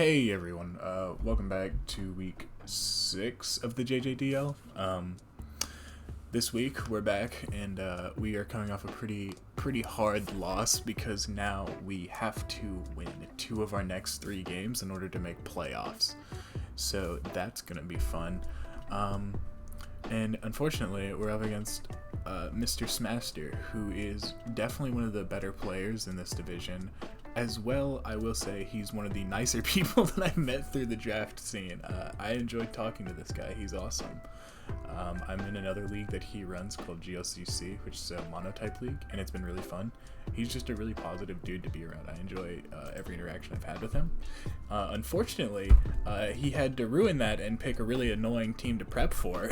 Hey everyone, welcome back to week 6 of the Jjdl. This week we're back and we are coming off a pretty hard loss because now we have to win 2 of our next 3 games in order to make playoffs. So that's gonna be fun. And unfortunately we're up against Mr. Smaster, who is definitely one of the better players in this division. As well, I will say he's one of the nicer people that I've met through the draft scene. I enjoyed talking to this guy. He's awesome. I'm in another league that he runs called GLCC, which is a monotype league, and it's been really fun. He's just a really positive dude to be around. I enjoy every interaction I've had with him. Unfortunately, he had to ruin that and pick a really annoying team to prep for.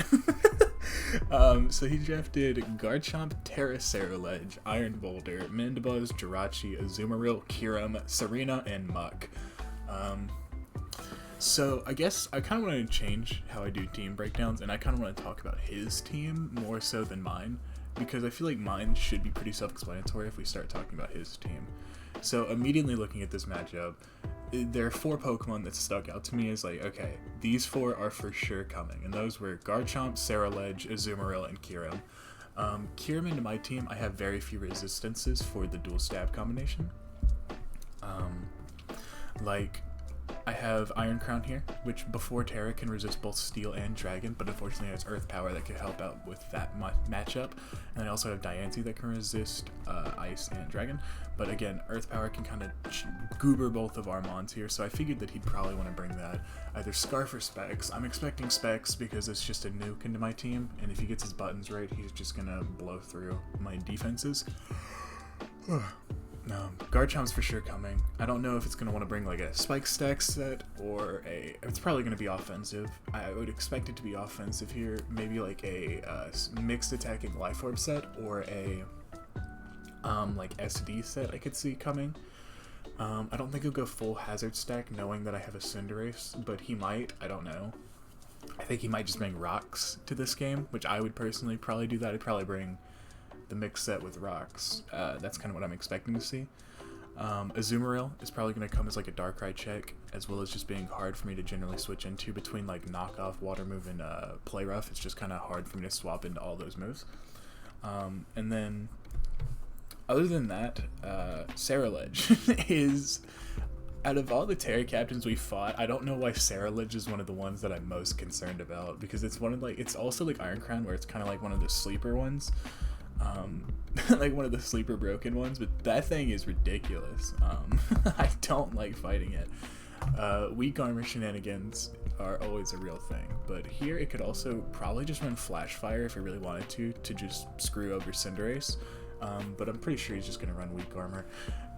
So he drafted Garchomp, Terra, Ledge, Iron Boulder, Mandibuzz, Jirachi, Azumarill, Kyurem, Serena, and Muck. So I guess I kind of want to change how I do team breakdowns, and I kind of want to talk about his team more so than mine, because I feel like mine should be pretty self-explanatory if we start talking about his team. So immediately looking at this matchup, there are 4 Pokemon that stuck out to me as like, okay, these 4 are for sure coming, and those were Garchomp, Ledge, Azumarill, and Kyurem. Kyurem into my team, I have very few resistances for the dual stab combination. I have Iron Crown here, which before Terra can resist both Steel and Dragon, but unfortunately has Earth Power that could help out with that matchup. And I also have Diancie that can resist Ice and Dragon, but again, Earth Power can kind of goober both of our Mons here, so I figured that he'd probably want to bring that. Either Scarf or Specs. I'm expecting Specs because it's just a nuke into my team, and if he gets his buttons right, he's just going to blow through my defenses. Garchomp's for sure coming. I don't know if it's going to want to bring like a Spike Stack set or it's probably going to be offensive. I would expect it to be offensive here. Maybe like a mixed attacking Life Orb set or a like SD set I could see coming. I don't think he'll go full Hazard Stack knowing that I have a Cinderace, but he might. I don't know. I think he might just bring Rocks to this game, which I would personally probably do that. I'd probably bring the mix set with Rocks. That's kind of what I'm expecting to see. Azumarill is probably going to come as like a Darkrai check, as well as just being hard for me to generally switch into between like knockoff, water move, and play rough. It's just kind of hard for me to swap into all those moves. And then other than that, Ledge is, out of all the Terra captains we fought, I don't know why Ledge is one of the ones that I'm most concerned about, because it's one of like, it's also like Iron Crown, where it's kind of like one of the sleeper ones. Like one of the sleeper broken ones, but that thing is ridiculous. I don't like fighting it. Weak armor shenanigans are always a real thing, but here it could also probably just run Flash Fire if it really wanted to just screw over Cinderace, but I'm pretty sure he's just going to run weak armor.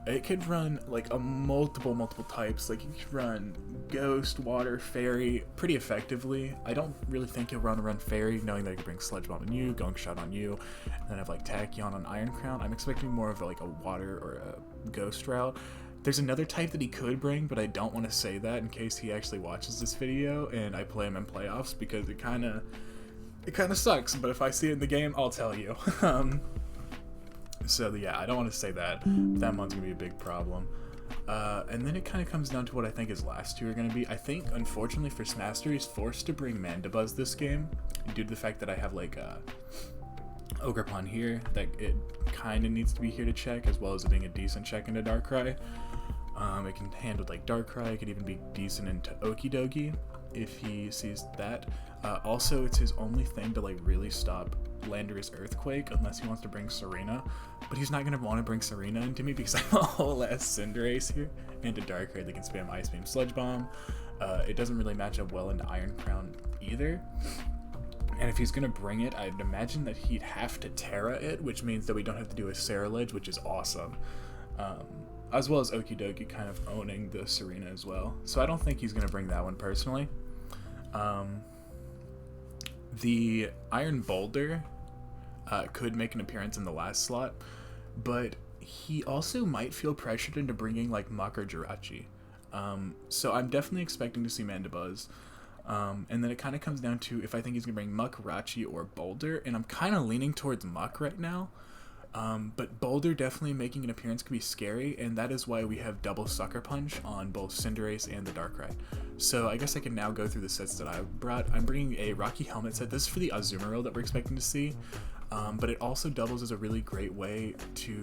It could run like a multiple types. Like, you could run Ghost, Water, Fairy pretty effectively. I don't really think he'll run Fairy, knowing that he could bring Sludge Bomb on you, Gunk Shot on you, and then have like Tachyon on Iron Crown. I'm expecting more of like a Water or a Ghost route. There's another type that he could bring, but I don't want to say that in case he actually watches this video and I play him in playoffs, because it kind of sucks. But if I see it in the game, I'll tell you. So yeah, I don't want to say that. That one's going to be a big problem. And then it kind of comes down to what I think his last 2 are going to be. I think, unfortunately for Smaster, he's forced to bring Mandibuzz this game, due to the fact that I have like Ogerpon here, that it kind of needs to be here to check, as well as it being a decent check into Darkrai. It can handle like Darkrai, it could even be decent into Okidogi if he sees that. Also, it's his only thing to like really stop Landorus Earthquake, unless he wants to bring Serena, but he's not going to want to bring Serena into me because I have a whole ass Cinderace here into Darkrai that can spam Ice Beam, Sludge Bomb. It doesn't really match up well into Iron Crown either, and if he's going to bring it, I'd imagine that he'd have to Terra it, which means that we don't have to do a Ledge, which is awesome. As well as Okidogi kind of owning the Serena as well, so I don't think he's going to bring that one personally. The Iron Boulder could make an appearance in the last slot, but he also might feel pressured into bringing like Muck or Jirachi. So I'm definitely expecting to see Mandibuzz. And then it kind of comes down to if I think he's going to bring Muck, Rachi, or Boulder, and I'm kind of leaning towards Muck right now. But Boulder definitely making an appearance could be scary, and that is why we have double Sucker Punch on both Cinderace and the Darkrai. So I guess I can now go through the sets that I brought. I'm bringing a Rocky Helmet set. This is for the Azumarill that we're expecting to see, but it also doubles as a really great way to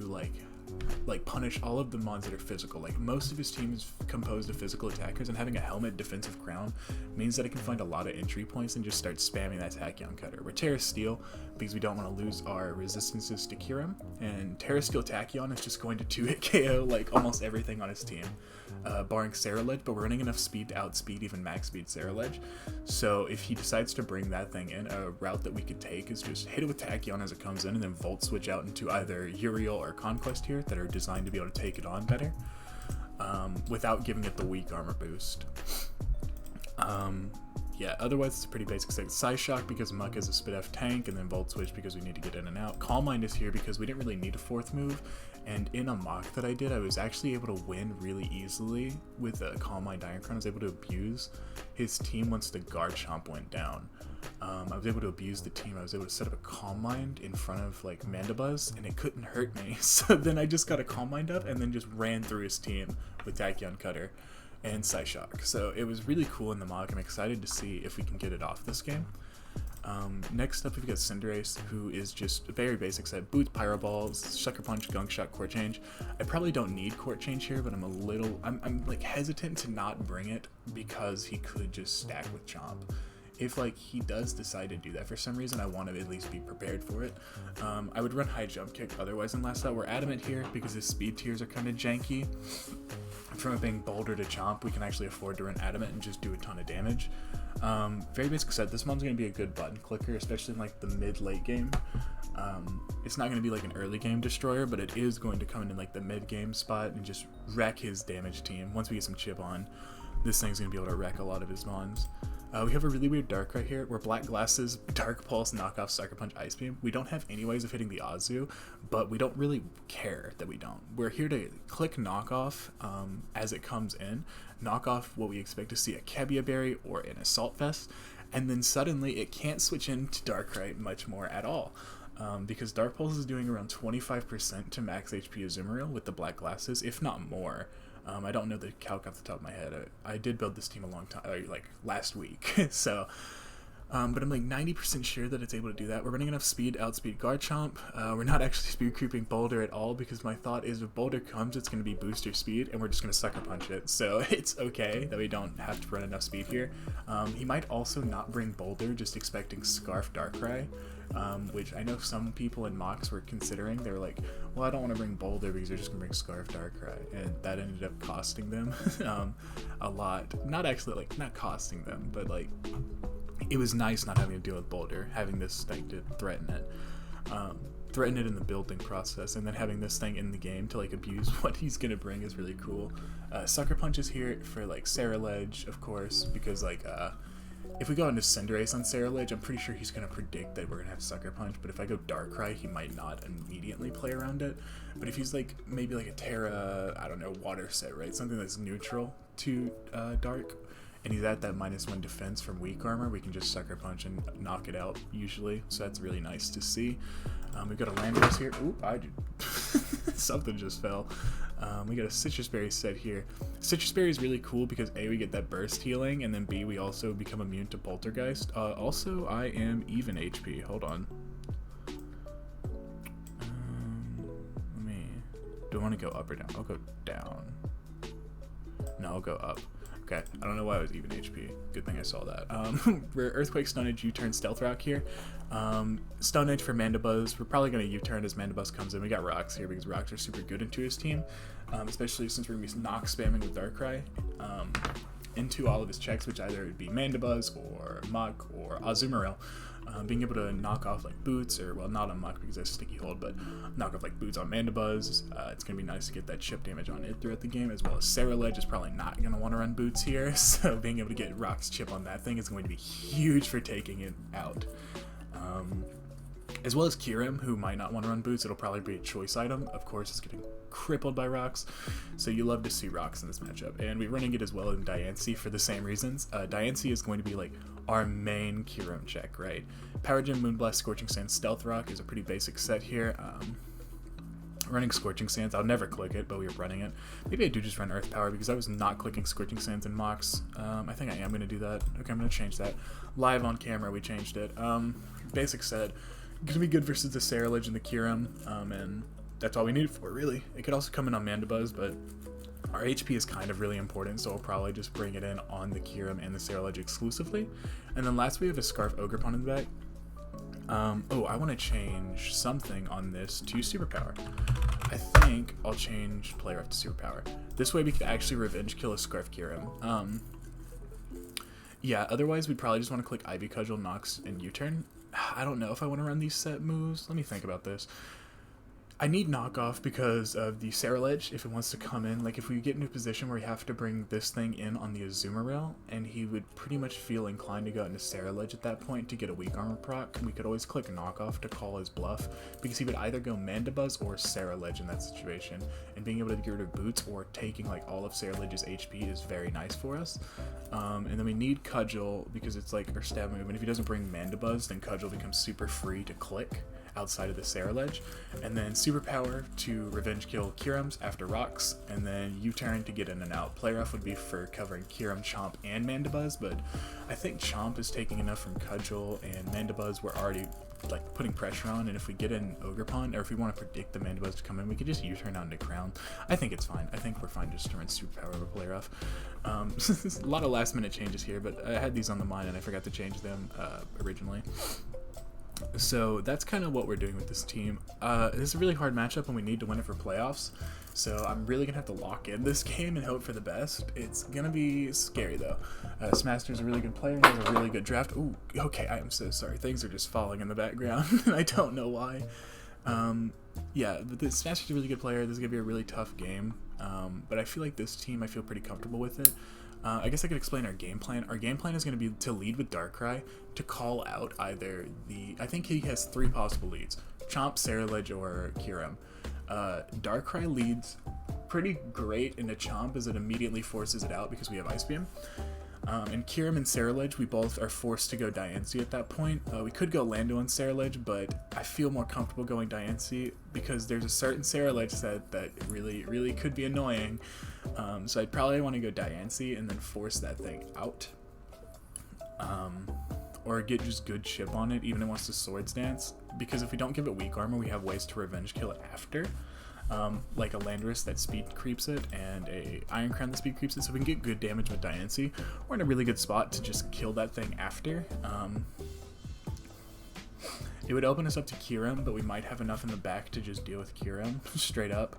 like punish all of the mons that are physical. Like, most of his team is composed of physical attackers, and having a helmet defensive crown means that it can find a lot of entry points and just start spamming that Tachyon Cutter. We're Terra Steel because we don't want to lose our resistances to Kyurem, and Terra Steel Tachyon is just going to 2-hit KO like almost everything on his team, barring Ceruledge, but we're running enough speed to outspeed even max speed Ceruledge. So if he decides to bring that thing in, a route that we could take is just hit it with Tachyon as it comes in and then Volt Switch out into either Uriel or Conquest here that are designed to be able to take it on better, without giving it the weak armor boost. Yeah, otherwise it's a pretty basic set. Psyshock because Muck is a Spit F tank, and then Volt Switch because we need to get in and out. Calm Mind is here because we didn't really need a fourth move, and in a mock that I did, I was actually able to win really easily with a Calm Mind Iron Crown. I was able to abuse his team once the Garchomp went down. I was able to abuse the team. I was able to set up a Calm Mind in front of like Mandibuzz, and it couldn't hurt me. So then I just got a Calm Mind up and then just ran through his team with Tachyon Cutter and Psyshock. So it was really cool in the mock. I'm excited to see if we can get it off this game. Next up, we've got Cinderace, who is just a very basic set. Boots, Pyro Balls, Sucker Punch, Gunk Shot, Court Change. I probably don't need Court Change here, but I'm like hesitant to not bring it because he could just stack with Chomp. If like he does decide to do that for some reason, I want to at least be prepared for it. I would run High Jump Kick otherwise in last out. We're Adamant here because his speed tiers are kind of janky. From it being Boulder to Chomp, we can actually afford to run Adamant and just do a ton of damage. Very basic set. This one's going to be a good button clicker, especially in like the mid-late game. It's not going to be like an early game destroyer, but it is going to come in like the mid-game spot and just wreck his damage team. Once we get some chip on, this thing's going to be able to wreck a lot of his mons. We have a really weird Dark right here. We're Black Glasses, Dark Pulse, Knockoff, Sucker Punch, Ice Beam. We don't have any ways of hitting the Azu, but we don't really care that we don't. We're here to click Knockoff as it comes in. Knock off what we expect to see, a Kebia Berry or an Assault Vest, and then suddenly it can't switch into Darkrai much more at all. Because Dark Pulse is doing around 25% to max HP Azumarill with the Black Glasses, if not more. I don't know the calc off the top of my head. I did build this team a long time, like last week. So, but I'm like 90% sure that it's able to do that. We're running enough speed to outspeed Garchomp. We're not actually speed creeping Boulder at all because my thought is if Boulder comes, it's going to be booster speed and we're just going to Sucker Punch it. So it's okay that we don't have to run enough speed here. He might also not bring Boulder, just expecting Scarf Darkrai. Which I know some people in mocks were considering. They were like, well, I don't want to bring Boulder because they're just going to bring Scarf Darkrai, and that ended up costing them a lot. Not costing them, but like it was nice not having to deal with Boulder, having this thing to threaten it. Threaten it in the building process, and then having this thing in the game to like abuse what he's gonna bring is really cool. Sucker Punch is here for like Ceruledge, of course, because like if we go into Cinderace on Ceruledge, I'm pretty sure he's going to predict that we're going to have Sucker Punch, but if I go Darkrai, he might not immediately play around it. But if he's like, maybe like a Terra, I don't know, water set, right? Something that's neutral to Dark, and he's at that -1 defense from weak armor, we can just Sucker Punch and knock it out usually, so that's really nice to see. We've got a Landorus here. Oop, something just fell. We got a Citrus Berry set here. Citrus Berry is really cool because A, we get that burst healing, and then B, we also become immune to Poltergeist. Also, I am even HP. Hold on. Do I want to go up or down? I'll go down. No, I'll go up. Okay, I don't know why I was even HP. Good thing I saw that. We're Earthquake, Stone Edge, U-turn, Stealth Rock here. Stone Edge for Mandibuzz. We're probably going to U-turn as Mandibuzz comes in. We got Rocks here because Rocks are super good into his team, especially since we're going to be Nox spamming with Darkrai into all of his checks, which either would be Mandibuzz or Muck or Azumarill. Being able to knock off like Boots, or well, not on Muck because that's Sticky Hold, but knock off like Boots on Mandibuzz. It's going to be nice to get that chip damage on it throughout the game, as well as Ceruledge is probably not going to want to run Boots here, so being able to get Rock's chip on that thing is going to be huge for taking it out. As well as Kyurem, who might not want to run Boots. It'll probably be a choice item. Of course, it's getting crippled by Rocks, so you love to see Rocks in this matchup. And we're running it as well in Diancie for the same reasons. Diancie is going to be like our main Kyurem check, right? Power Gem, Moonblast, Scorching Sand, Stealth Rock is a pretty basic set here. running Scorching Sands. I'll never click it, but we were running it. Maybe I do just run Earth Power because I was not clicking Scorching Sands in Mox. I think I am going to do that. Okay, I'm going to change that. Live on camera, we changed it. Basic said, going to be good versus the Sarilege and the Kyurem, and that's all we need it for, really. It could also come in on Mandibuzz, but our HP is kind of really important, so we'll probably just bring it in on the Kyurem and the Sarilege exclusively. And then last we have a Scarf Ogerpon in the back. Oh, I want to change something on this to Superpower. I think I'll change Player Up to Superpower. This way we could actually revenge kill a Scarf Kyurem. Yeah, otherwise we'd probably just want to click Ivy Cudgel, Nox, and U-turn. I don't know if I want to run these set moves. Let me think about this. I need knockoff because of the Sarilege if it wants to come in. Like if we get into a position where we have to bring this thing in on the Azumarill, and he would pretty much feel inclined to go into Sarilege at that point to get a weak armor proc, we could always click knockoff to call his bluff, because he would either go Mandibuzz or Sarilege in that situation, and being able to get rid of Boots or taking like all of Sarilege's HP is very nice for us. And then we need Cudgel because it's like our stab move, and if he doesn't bring Mandibuzz, then Cudgel becomes super free to click outside of the Sarilege, and then Superpower to revenge kill Kyurems after rocks, and then U-turn to get in and out. Play rough would be for covering Kyurem, Chomp, and Mandibuzz, but I think Chomp is taking enough from Cudgel, and Mandibuzz we're already like putting pressure on, and if we get in Ogerpon, or if we want to predict the Mandibuzz to come in, we could just U-turn out into Crown. I think it's fine. I think we're fine just to run Superpower over Play rough. A lot of last minute changes here, but I had these on the mind and I forgot to change them originally. So that's kind of what we're doing with this team. This is a really hard matchup and we need to win it for playoffs. So I'm really going to have to lock in this game and hope for the best. It's going to be scary though. Smaster's a really good player. He has a really good draft. Ooh, okay, I am so sorry. Things are just falling in the background and I don't know why. Yeah, but Smaster's a really good player. This is going to be a really tough game. But I feel like this team, I feel pretty comfortable with it. I guess I could explain our game plan. Our game plan is going to be to lead with Darkrai, to call out either I think he has 3 possible leads: Chomp, Sarilege, or Kyurem. Darkrai leads pretty great into Chomp as it immediately forces it out because we have Ice Beam. And Kyurem and Sarilege, we both are forced to go Diancie at that point. We could go Lando and Sarilege, but I feel more comfortable going Diancie because there's a certain Sarilege set that really could be annoying. So I'd probably want to go Diancie and then force that thing out. Or get just good chip on it, even if it wants to Swords Dance. Because if we don't give it weak armor, we have ways to revenge kill it after. Like a Landorus that speed creeps it, and a Iron Crown that speed creeps it, so we can get good damage with Diancie. We're in a really good spot to just kill that thing after. It would open us up to Kyurem, but we might have enough in the back to just deal with Kyurem straight up.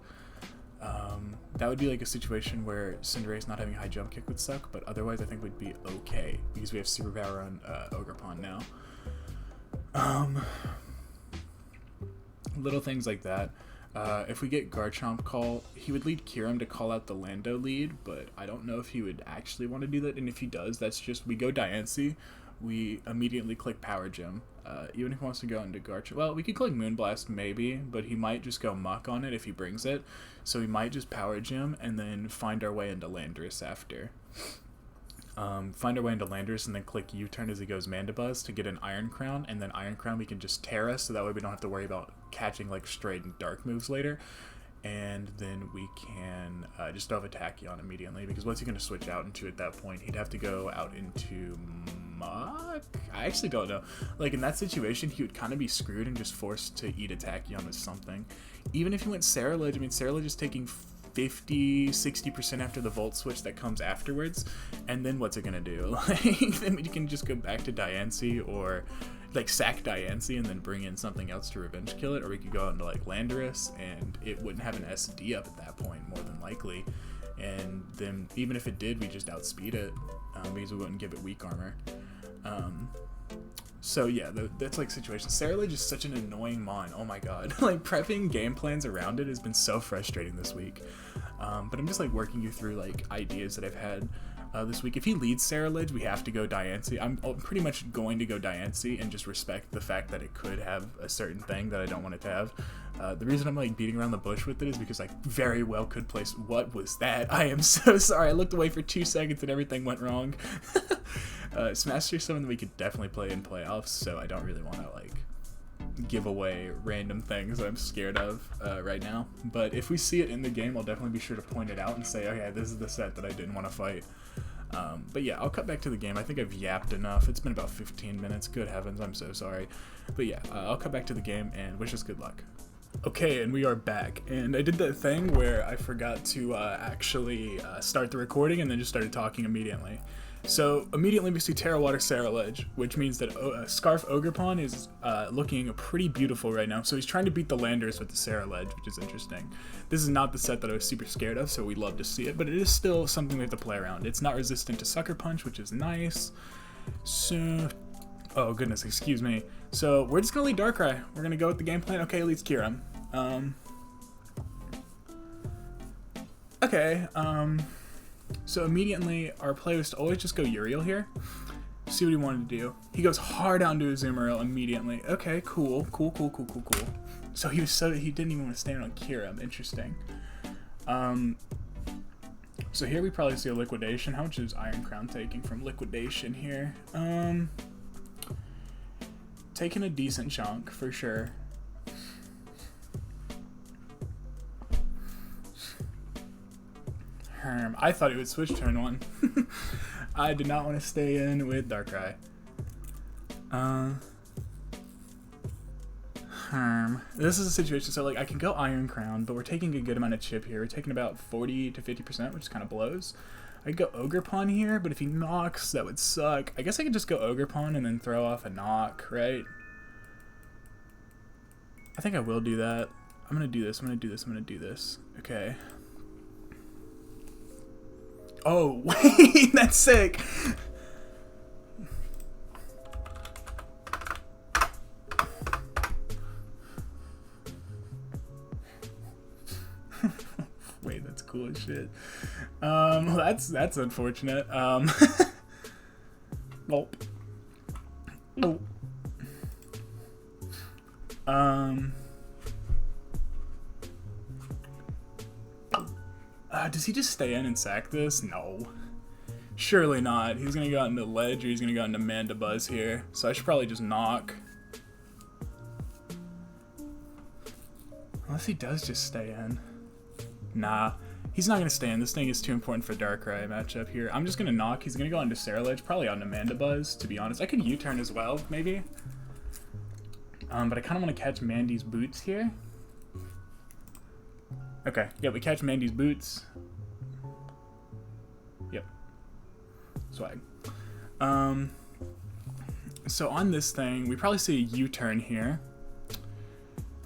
That would be like a situation where Cinderace not having a high jump kick would suck, but otherwise I think we'd be okay because we have Superpower on Ogerpon now. Little things like that. If we get Garchomp call, he would lead Kyurem to call out the Lando lead, but I don't know if he would actually want to do that, and if he does, that's just, we go Diancie, we immediately click Power Gem. Even if he wants to go into Garchomp, well, we could click Moonblast maybe, but he might just go Muck on it if he brings it, so we might just Power Gem and then find our way into Landorus after. Find our way into Landorus and then click U-turn as he goes Mandibuzz to get an Iron Crown, and then Iron Crown we can just Terra, so that way we don't have to worry about catching like straight and dark moves later, and then we can just have a Tachyon immediately, because what's he going to switch out into at that point? He'd have to go out into Muck? I actually don't know. Like in that situation he would kind of be screwed and just forced to eat a Tachyon with something. Even if he went Sarilege, I mean Sarilege is taking 50-60% after the Volt Switch that comes afterwards, and then what's it gonna do? Like then we can just go back to Diancie, or like sack Diancie and then bring in something else to revenge kill it, or we could go into like Landorus and it wouldn't have an SD up at that point more than likely, and then even if it did we just outspeed it because we wouldn't give it weak armor. So yeah, that's like situation. Sarilege is such an annoying mon. Oh my god. Like prepping game plans around it has been so frustrating this week. But I'm just like working you through like ideas that I've had this week. If he leads Sarilege, we have to go Diancie. I'm pretty much going to go Diancie and just respect the fact that it could have a certain thing that I don't want it to have. The reason I'm like beating around the bush with it is because I very well could place. What was that? I am so sorry. I looked away for 2 seconds and everything went wrong. Smash is something that we could definitely play in playoffs, so I don't really want to like give away random things I'm scared of right now. But if we see it in the game, I'll definitely be sure to point it out and say, okay, this is the set that I didn't want to fight. But yeah, I'll cut back to the game. I think I've yapped enough. It's been about 15 minutes. Good heavens, I'm so sorry. But yeah, I'll cut back to the game and wish us good luck. Okay, and we are back. And I did that thing where I forgot to actually start the recording and then just started talking immediately. So immediately we see Terra Water Sarah Ledge, which means that Scarf Ogrepon is looking pretty beautiful right now. So he's trying to beat the Landers with the Sarah Ledge, which is interesting. This is not the set that I was super scared of, so we love to see it, but it is still something we have to play around. It's not resistant to Sucker Punch, which is nice. So, oh goodness, excuse me. So we're just gonna lead Darkrai. We're gonna go with the game plan. Okay, leads Kyurem. So immediately, our play was to always just go Uriel here. See what he wanted to do. He goes hard down to his Azumarill immediately. Okay, cool. So he didn't even want to stand on Kyurem. Interesting. So here we probably see a Liquidation. How much is Iron Crown taking from Liquidation here? Taking a decent chunk for sure. I thought he would switch turn 1. I did not want to stay in with Darkrai. This is a situation, so like I can go Iron Crown, but we're taking a good amount of chip here. We're taking about 40 to 50%, which kind of blows. I could go Ogrepon here, but if he knocks, that would suck. I guess I could just go Ogrepon and then throw off a knock, right? I think I will do that. I'm gonna do this. Okay. Oh, wait, that's sick. Wait, that's cool as shit. That's unfortunate. Gulp. Oh. Does he just stay in and sack this? No. Surely not. He's gonna go out into Ledge or he's gonna go out into Mandibuzz here. So I should probably just knock. Unless he does just stay in. Nah. He's not gonna stay in. This thing is too important for Darkrai matchup here. I'm just gonna knock. He's gonna go into Sarah Ledge, probably out into Mandibuzz, to be honest. I could U-turn as well, maybe. But I kinda wanna catch Mandy's boots here. Okay, yeah, we catch Mandy's boots. Yep. Swag. So on this thing, we probably see a U-turn here.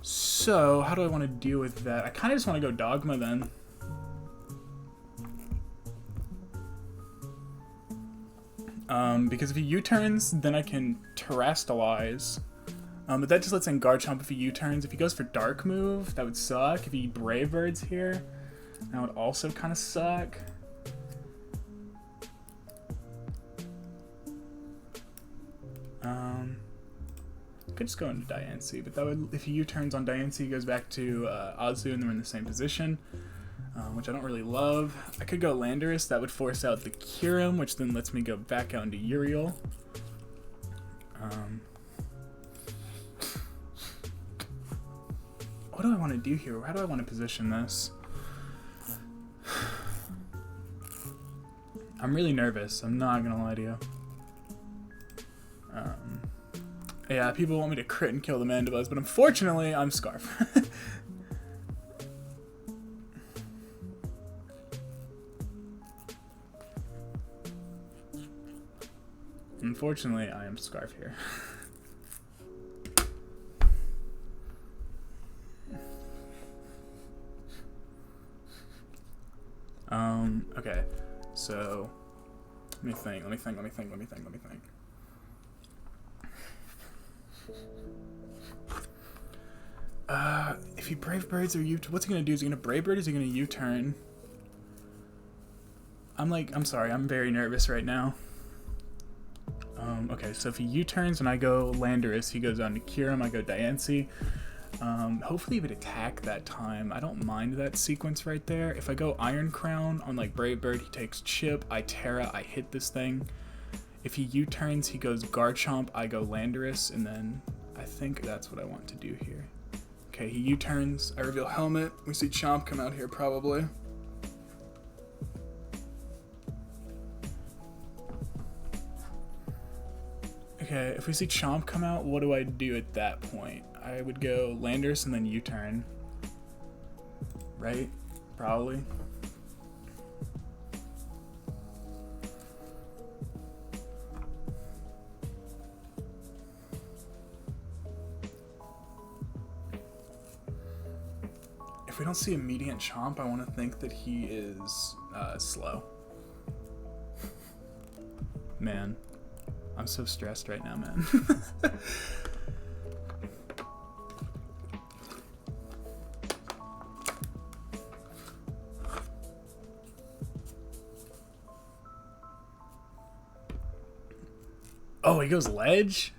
So, how do I want to deal with that? I kind of just want to go Dogma then. Because if he U-turns, then I can Terrastalize. But that just lets in Garchomp if he U-turns. If he goes for Dark Move, that would suck. If he Brave Birds here, that would also kind of suck. Could just go into Diancie, but that would, if he U-turns on Diancie, he goes back to Azu, and they're in the same position, which I don't really love. I could go Landorus. That would force out the Kyurem, which then lets me go back out into Uriel. What do I want to do here? How do I want to position this? I'm really nervous. I'm not gonna lie to you. Yeah, people want me to crit and kill the Mandibuzz, but unfortunately, I'm Scarf. Unfortunately, I am Scarf here. Okay, so let me think. If he Brave Birds or what's he gonna do? Is he gonna Brave Bird? Is he gonna U-turn? I'm sorry, I'm very nervous right now. Okay, so if he U-turns and I go Landorus, he goes on to Kyurem, I go Diancie. Hopefully he would attack that time. I don't mind that sequence right there. If I go Iron Crown on like Brave Bird, he takes Chip, I Terra, I hit this thing. If he U-turns, he goes Garchomp, I go Landorus, and then I I think that's what I want to do here. Okay, he U-turns. I reveal helmet. We see Chomp come out here probably. Okay, if we see Chomp come out, what do I do at that point? I would go Landers and then U-turn. Right? Probably. If we don't see immediate Chomp, I want to think that he is slow. Man, I'm so stressed right now, man. Oh, he goes ledge?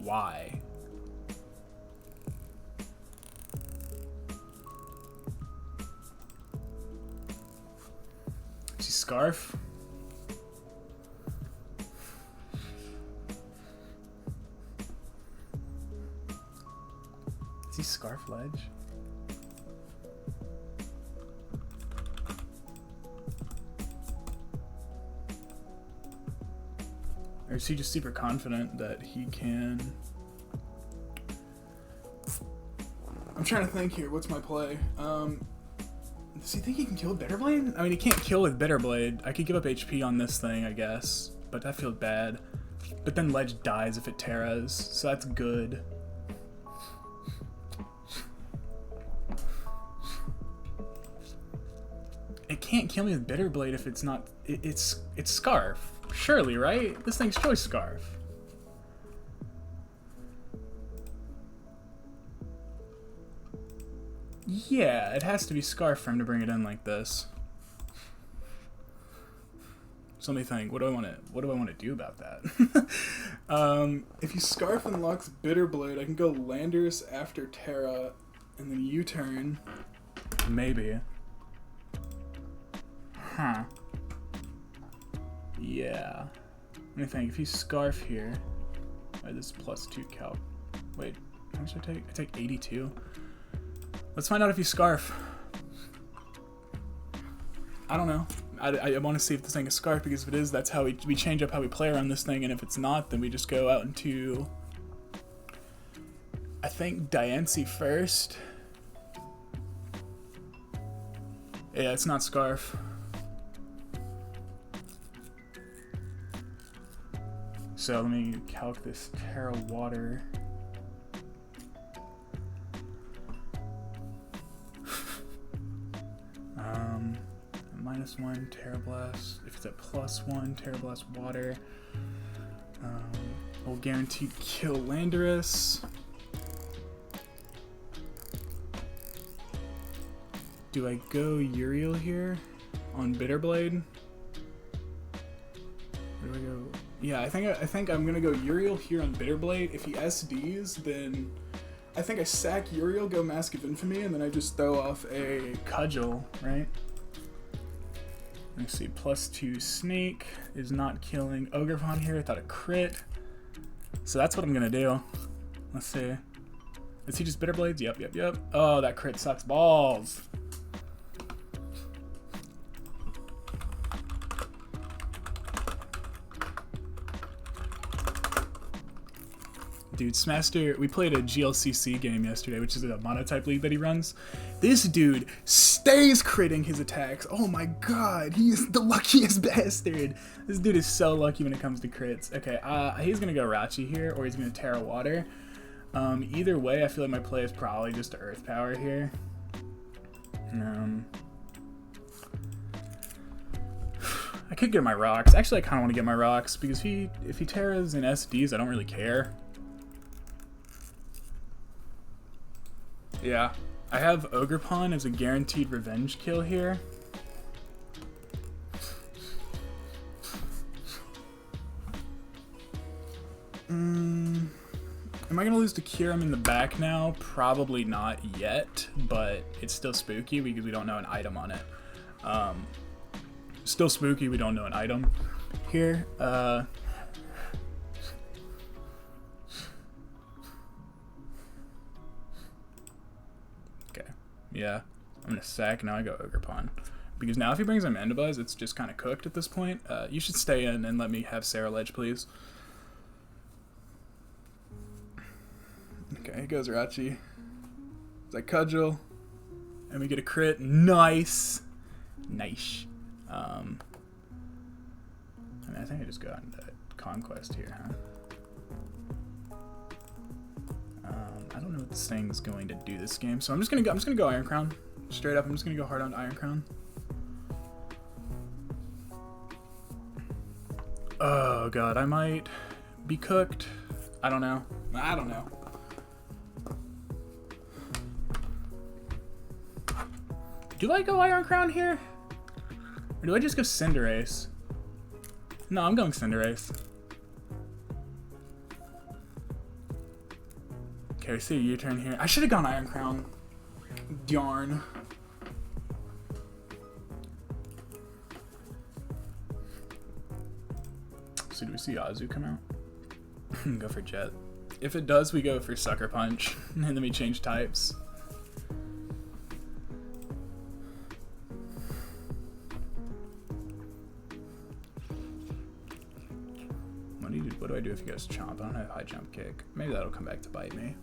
Why? Is he Scarf? Is he Scarf ledge? Or is he just super confident that he can... I'm trying to think here. What's my play? Does he think he can kill with Bitter Blade? I mean, he can't kill with Bitter Blade. I could give up HP on this thing, I guess. But that feels bad. But then Ledge dies if it Terras, so that's good. It can't kill me with Bitter Blade if it's not... It's Scarf. Surely, right? This thing's Choice Scarf. Yeah, it has to be Scarf for him to bring it in like this. So let me think. What do I want to do about that? If he Scarf unlocks Bitter Blade, I can go Landers after Terra, and then U-turn. Maybe. Huh. Yeah. Let me think. If he's Scarf here, this is +2 calc. Wait, how much did I take? I take 82. Let's find out if he's Scarf. I don't know. I want to see if this thing is Scarf, because if it is, that's how we change up how we play around this thing, and if it's not, then we just go out into... I think Diancie first. Yeah, it's not Scarf. So let me calc this Terra Water. -1 Terra Blast. If it's at +1 Terra Blast Water, we'll guaranteed kill Landorus. Do I go Uriel here on Bitter Blade? Where do I go? Yeah, I think I'm gonna go Uriel here on Bitter Blade. If he SDs, then I think I sack Uriel, go Mask of Infamy, and then I just throw off a Cudgel, right? Let's see, +2 Snake is not killing Ogrepon here. I thought a crit. So that's what I'm gonna do. Let's see. Is he just Bitter Blades? Yep. Oh, that crit sucks balls. Dude, Smaster, we played a GLCC game yesterday, which is a monotype league that he runs. This dude stays critting his attacks. Oh my god, he is the luckiest bastard. This dude is so lucky when it comes to crits. Okay, he's gonna go Rachi here, or he's gonna Terra Water. Either way, I feel like my play is probably just Earth Power here. I could get my rocks. Actually, I kind of want to get my rocks, because if he Terras and SDs, I don't really care. Yeah, I have Ogrepon as a guaranteed revenge kill here. Am I gonna lose to Kyurem in the back now? Probably not yet, but it's still spooky because we don't know an item on it. Still spooky. We don't know an item here. Okay. Yeah. I'm gonna sack. Now I go Ogre Pawn. Because now if he brings in Mandibuzz, it's just kind of cooked at this point. You should stay in and let me have Sarah Ledge, please. Okay, he goes Rachi. I cudgel. And we get a crit. Nice. Nice. I mean, I think I just got into Conquest here, huh? I don't know what this thing's going to do this game, so I'm just gonna go Iron Crown. Straight up, I'm just gonna go hard on Iron Crown. Oh god, I might be cooked. I don't know. I don't know. Do I go Iron Crown here? Or do I just go Cinderace? No, I'm going Cinderace. Okay, we see a U-turn here. I should have gone Iron Crown. Darn. So do we see Azu come out? Go for Jet. If it does, we go for Sucker Punch. And then we change types. What do I do if he goes Chomp? I don't have high jump kick. Maybe that'll come back to bite me.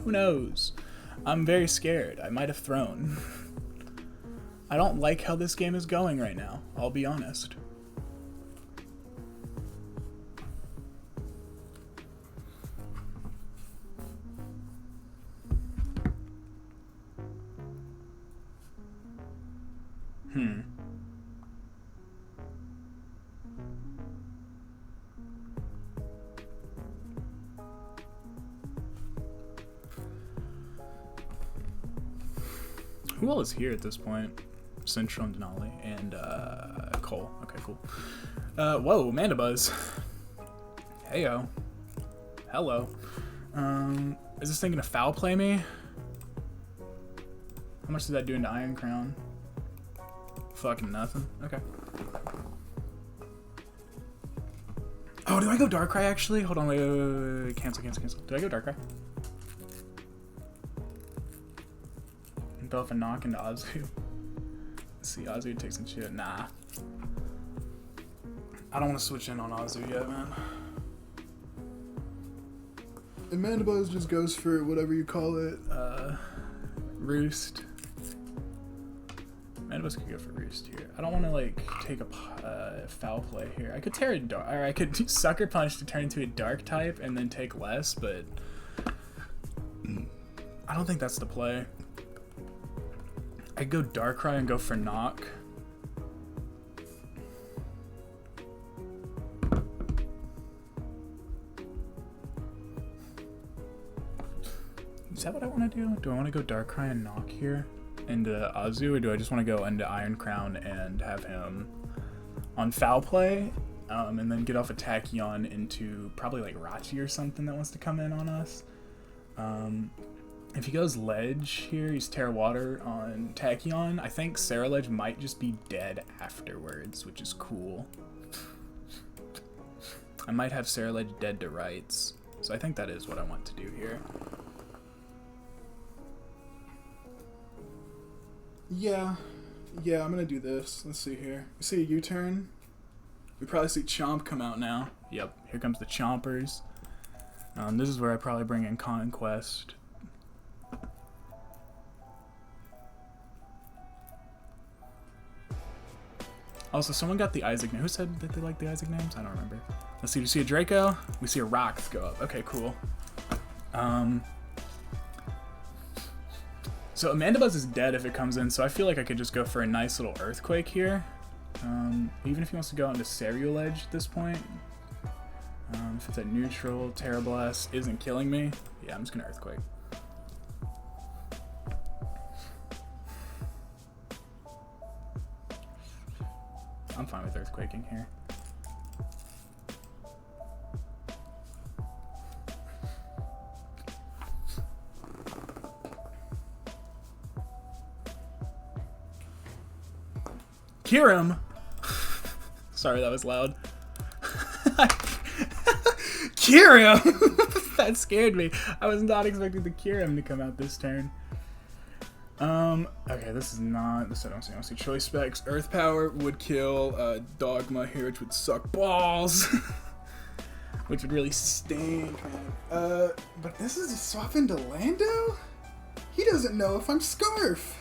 Who knows? I'm very scared. I might have thrown. I don't like how this game is going right now. I'll be honest. Who all is here at this point? Central and Denali and Cole. Okay, cool. Whoa, Mandibuzz. Heyo. Hello. Is this thing gonna foul play me? How much does that do into Iron Crown? Fucking nothing. Okay. Oh, do I go Darkrai actually? Hold on, wait. Cancel. Do I go Darkrai? Go off a knock into Azu. Let's see, Azu takes some shit. Nah. I don't want to switch in on Azu yet, man. And Mandibuzz just goes for whatever you call it. Roost. Mandibuzz could go for Roost here. I don't want to, like, take a foul play here. I could tear a dark, or I could do Sucker Punch to turn into a dark type and then take less, but I don't think that's the play. I go Darkrai and go for knock. Is that what I want to do? Do I want to go Darkrai and knock here into Azu, or do I just want to go into Iron Crown and have him on foul play, and then get off a Tachyon into probably like Rachi or something that wants to come in on us? If he goes Ledge here, he's Terra Water on Tachyon. I think Sarah Ledge might just be dead afterwards, which is cool. I might have Sarah Ledge dead to rights. So I think that is what I want to do here. Yeah, I'm gonna do this. Let's see here. We see a U-turn. We probably see Chomp come out now. Yep, here comes the Chompers. This is where I probably bring in Conquest. Also, someone got the Isaac name. Who said that they like the Isaac names? I don't remember. Let's see. Do you see a Draco? We see a Rox go up. Okay, cool. So Mandibuzz is dead if it comes in, so I feel like I could just go for a nice little Earthquake here. Even if he wants to go into Ceruledge at this point. If it's at neutral, Terra Blast isn't killing me. Yeah, I'm just gonna Earthquake. I'm fine with Earthquaking here. Hear him! Sorry, that was loud. Kyurem! That scared me. I was not expecting the Kyurem to come out this turn. Okay, this is not, this I don't see choice specs. Earth Power would kill, Dogma here, which would suck balls. Which would really stink, man. But this is a swap into Lando? He doesn't know if I'm Scarf.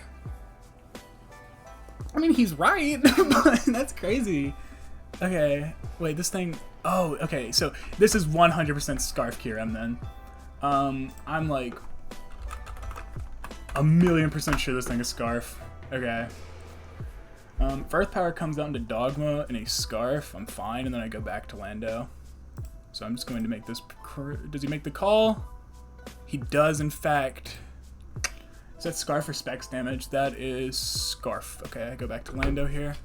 I mean, he's right, but that's crazy. Okay, wait, this thing, oh, okay, so this is 100% Scarf Kyurem then. I'm like a million% sure this thing is Scarf. Okay. If Earth Power comes out into Dogma and a Scarf, I'm fine, and then I go back to Lando. So I'm just going to make this, does he make the call? He does, in fact. Is that Scarf or Specs damage? That is Scarf. Okay, I go back to Lando here.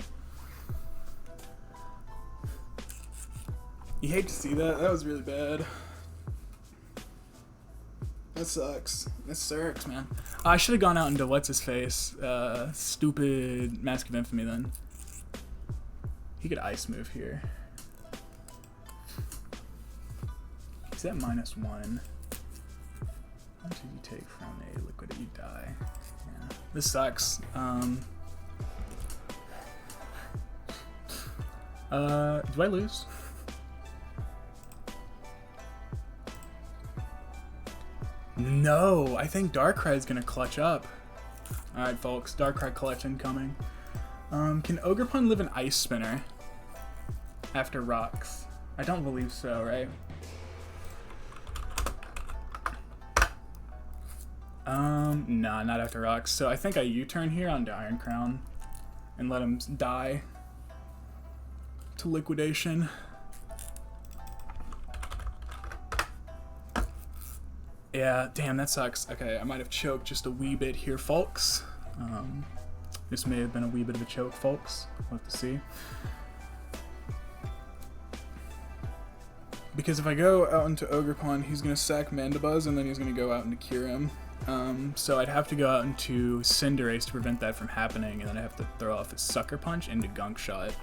You hate to see that. That was really bad. That sucks. That sucks, man. I should have gone out into what's-his-face. Stupid Mask of Infamy then. He could Ice move here. He's at -1. What did you take from a liquid that you die? Yeah. This sucks. Do I lose? No, I think Darkrai is gonna clutch up. Alright folks, Darkrai clutch incoming. Can Ogerpon live an Ice Spinner after Rocks? I don't believe so, right? Nah, not after Rocks. So I think I U-turn here onto Iron Crown and let him die to liquidation. Yeah, damn, that sucks. Okay, I might have choked just a wee bit here, folks. This may have been a wee bit of a choke, folks. We'll have to see. Because if I go out into Ogerpon, he's going to sack Mandibuzz, and then he's going to go out into Kyurem. So I'd have to go out into Cinderace to prevent that from happening, and then I have to throw off his Sucker Punch into Gunk Shot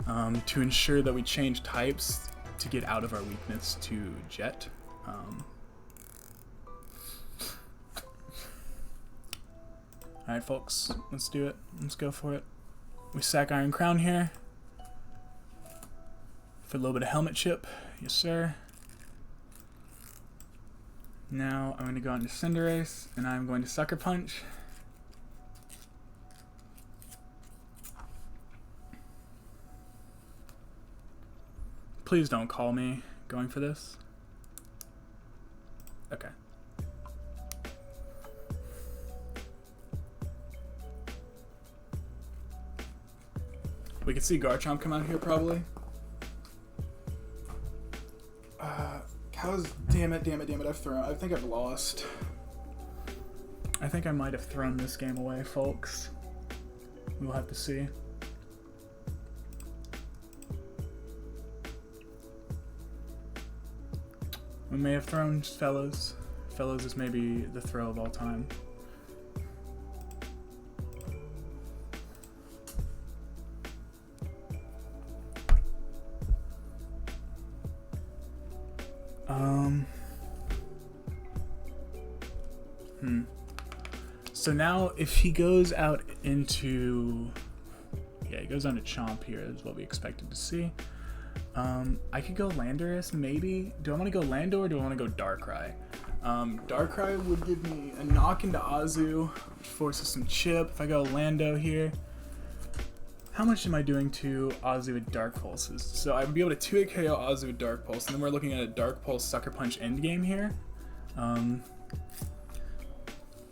to ensure that we change types to get out of our weakness to Jet. Alright folks, let's do it. Let's go for it. We sack Iron Crown here. For a little bit of Helmet Chip. Yes sir. Now I'm going to go into Cinderace, and I'm going to Sucker Punch. Please don't call me going for this. Okay. We could see Garchomp come out here probably. Cows, damn it, I think I've lost. I think I might have thrown this game away, folks. We'll have to see. We may have thrown Fellows. Fellows is maybe the throw of all time. So now if he goes out into, yeah, he goes on to Chomp here is what we expected to see. I could go Landorus maybe. Do I want to go Lando or do I want to go Darkrai? Darkrai would give me a knock into Azu, which forces some chip. If I go Lando here, how much am I doing to Azu with Dark Pulses? So I'd be able to 2-hit KO Azu with Dark Pulse, and then we're looking at a Dark Pulse Sucker Punch endgame here.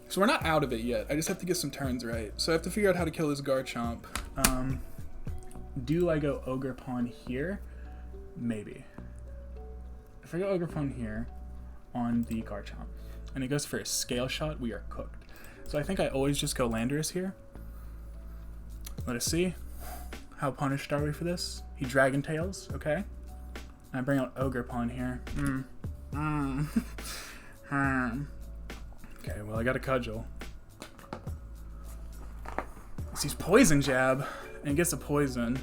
So we're not out of it yet. I just have to get some turns right. So I have to figure out how to kill this Garchomp. Do I go Ogerpon here? Maybe. If I go Ogerpon here on the Garchomp, and it goes for a Scale Shot, we are cooked. So I think I always just go Landorus here. Let us see. How punished are we for this? He Dragon Tails, okay. And I bring out Ogerpon here. Okay, well I got a Cudgel. He's Poison Jab, and he gets a Poison.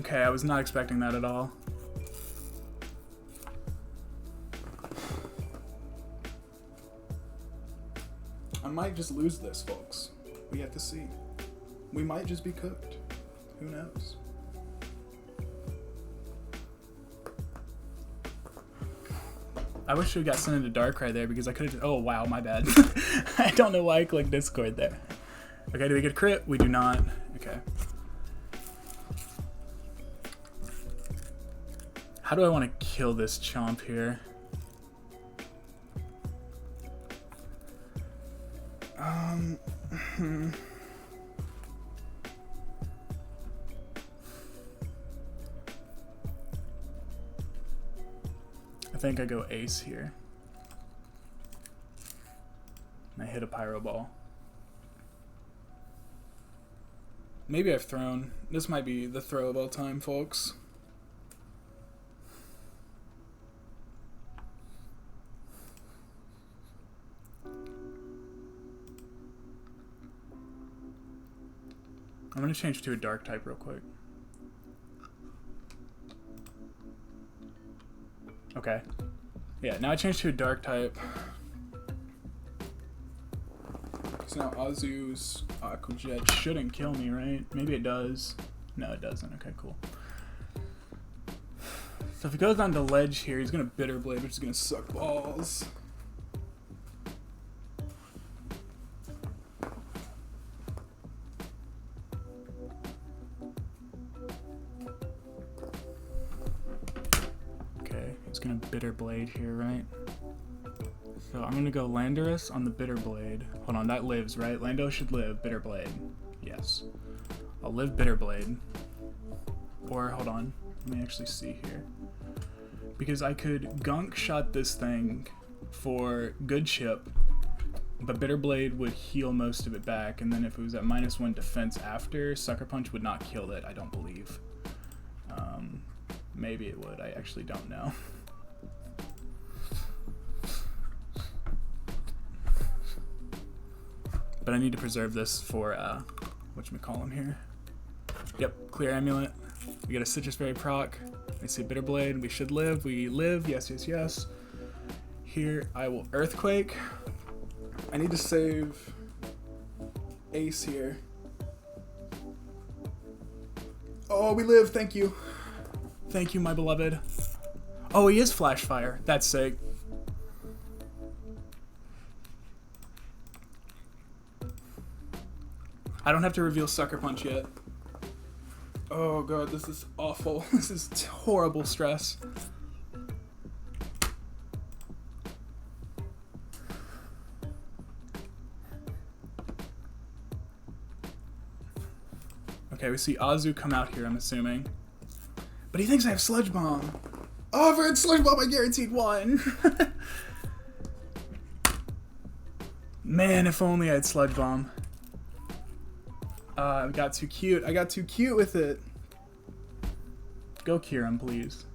Okay, I was not expecting that at all. I might just lose this, folks. We have to see. We might just be cooked. Who knows? I wish we got sent into dark right there because I could have. Oh wow, my bad. I don't know why I clicked Discord there. Okay, do we get a crit? We do not. Okay. How do I want to kill this chomp here? I think I go ace here. And I hit a pyro ball. Maybe I've thrown. This might be the throw of all time, folks. I'm gonna change to a dark type real quick. Okay. Yeah, now I changed to a dark type. So now Azu's Aqua Jet shouldn't kill me, right? Maybe it does. No, it doesn't. Okay, cool. So if he goes on to ledge here, he's gonna Bitter Blade, which is gonna suck balls. Gonna Bitter Blade here, right? So I'm gonna go Landorus on the Bitter Blade. Hold on, that lives, right? Lando should live. Bitter Blade. Yes. I'll live Bitter Blade. Or, hold on. Let me actually see here. Because I could Gunk Shot this thing for good chip, but Bitter Blade would heal most of it back, and then if it was at -1 defense after, Sucker Punch would not kill it, I don't believe. Maybe it would. I actually don't know. But I need to preserve this for, whatchamacallem here. Yep, clear amulet. We get a Citrus Berry proc. I see Bitter Blade. We should live. We live. Yes, yes, yes. Here, I will Earthquake. I need to save Ace here. Oh, we live. Thank you. Thank you, my beloved. Oh, he is Flash Fire. That's sick. I don't have to reveal Sucker Punch yet. Oh god, this is awful. This is horrible stress. Okay, we see Azu come out here, I'm assuming. But he thinks I have Sludge Bomb. Oh, if I had Sludge Bomb, I guaranteed one. Man, if only I had Sludge Bomb. I got too cute. I got too cute with it. Go cure him, please.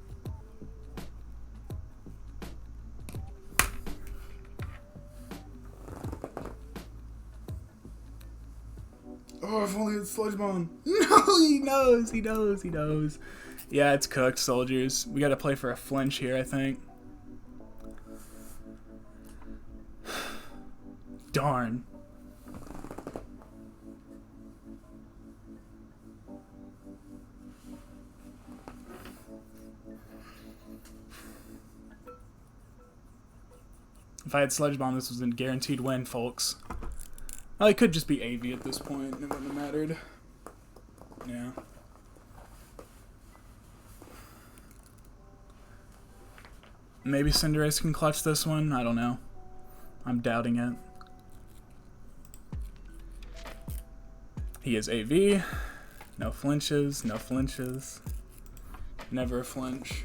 Oh, if only it's Sludge Bomb. No, he knows. He knows. He knows. Yeah, it's cooked, soldiers. We gotta play for a flinch here, I think. Darn. If I had Sludge Bomb, this was a guaranteed win, folks. Well, it could just be AV at this point. It wouldn't have mattered. Yeah. Maybe Cinderace can clutch this one. I don't know. I'm doubting it. He is AV. No flinches. No flinches. Never a flinch.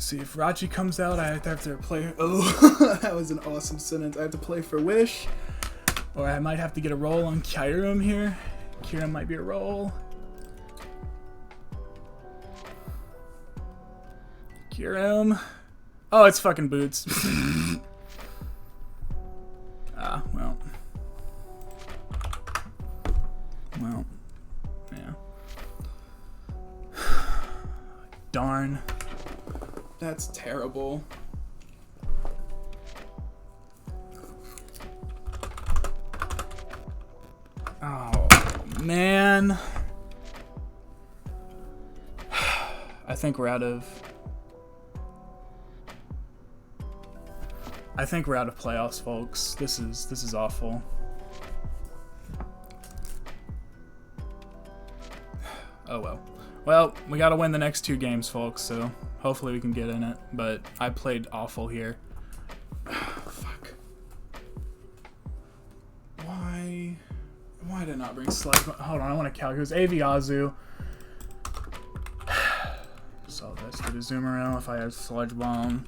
See if Rachi comes out, I have to play. Oh, that was an awesome sentence. I have to play for Wish. Or I might have to get a roll on Kyurem here. Kyurem might be a roll. Kyurem. Oh, it's fucking Boots. Ah, well. Well, yeah. Darn. That's terrible. Oh, man. I think we're out of playoffs, folks. This is awful. Oh well. Well, we gotta win the next 2 games, folks, so hopefully we can get in it. But I played awful here. Fuck. Why did I not bring Sludge Bomb? Hold on, I want to calculate. It was Aviazu. So let's get a Zoomerell if I had Sludge Bomb.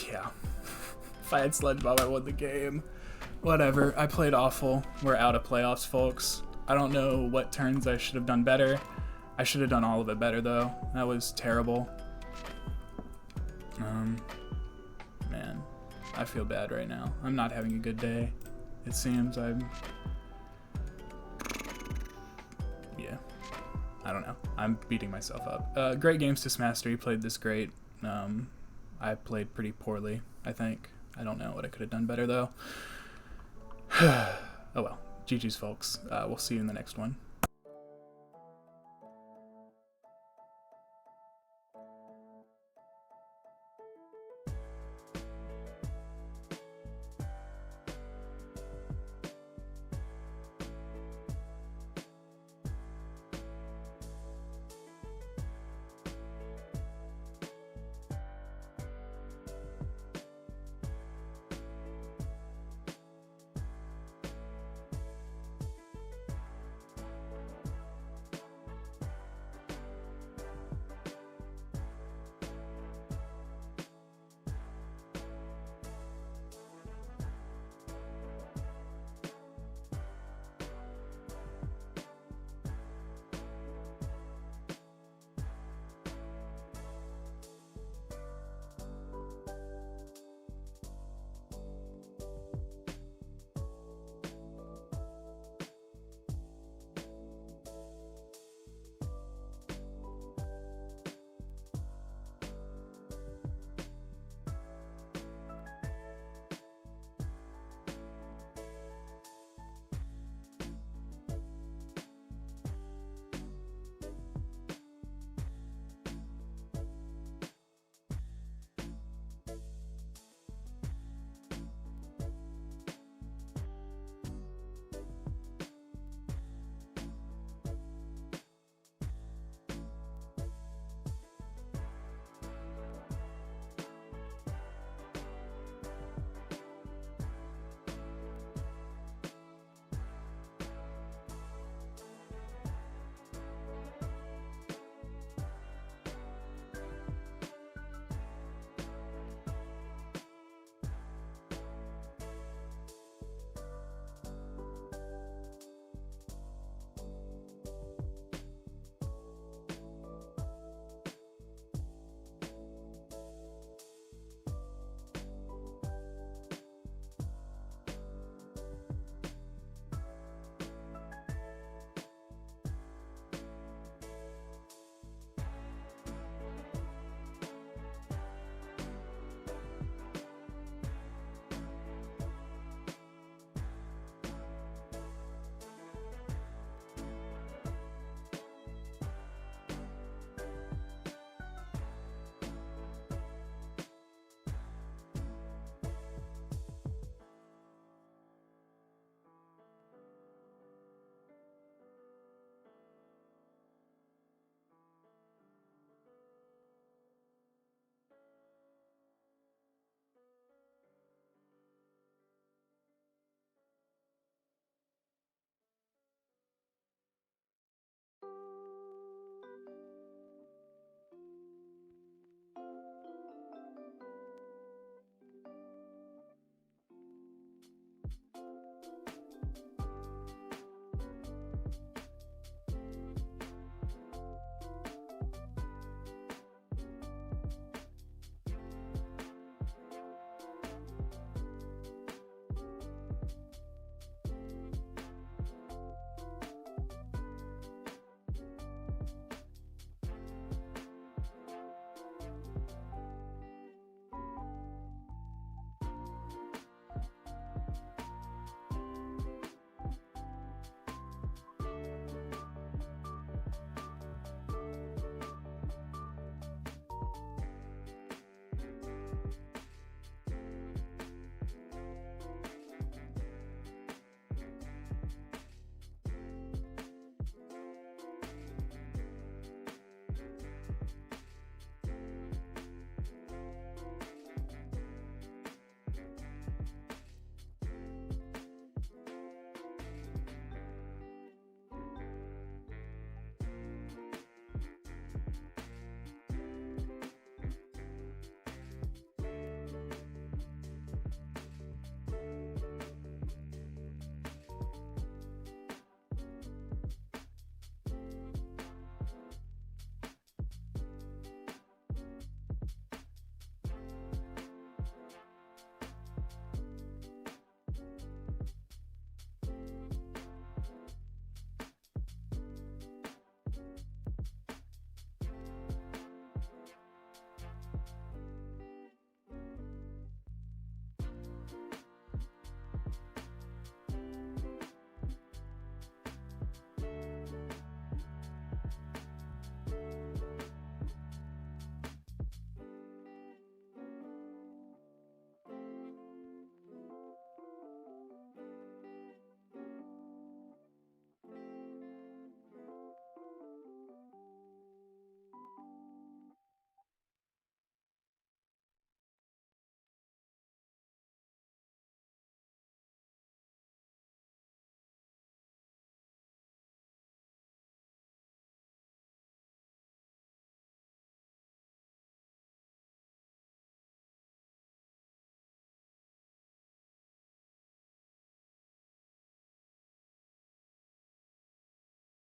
Yeah. If I had Sludge Bomb, I won the game. Whatever. I played awful. We're out of playoffs, folks. I don't know what turns I should have done better. I should have done all of it better, though. That was terrible. Man. I feel bad right now. I'm not having a good day. It seems yeah. I don't know. I'm beating myself up. Great games to Mastery. Played this great. I played pretty poorly, I think. I don't know what I could have done better, though. Oh well. GG's, folks. We'll see you in the next one.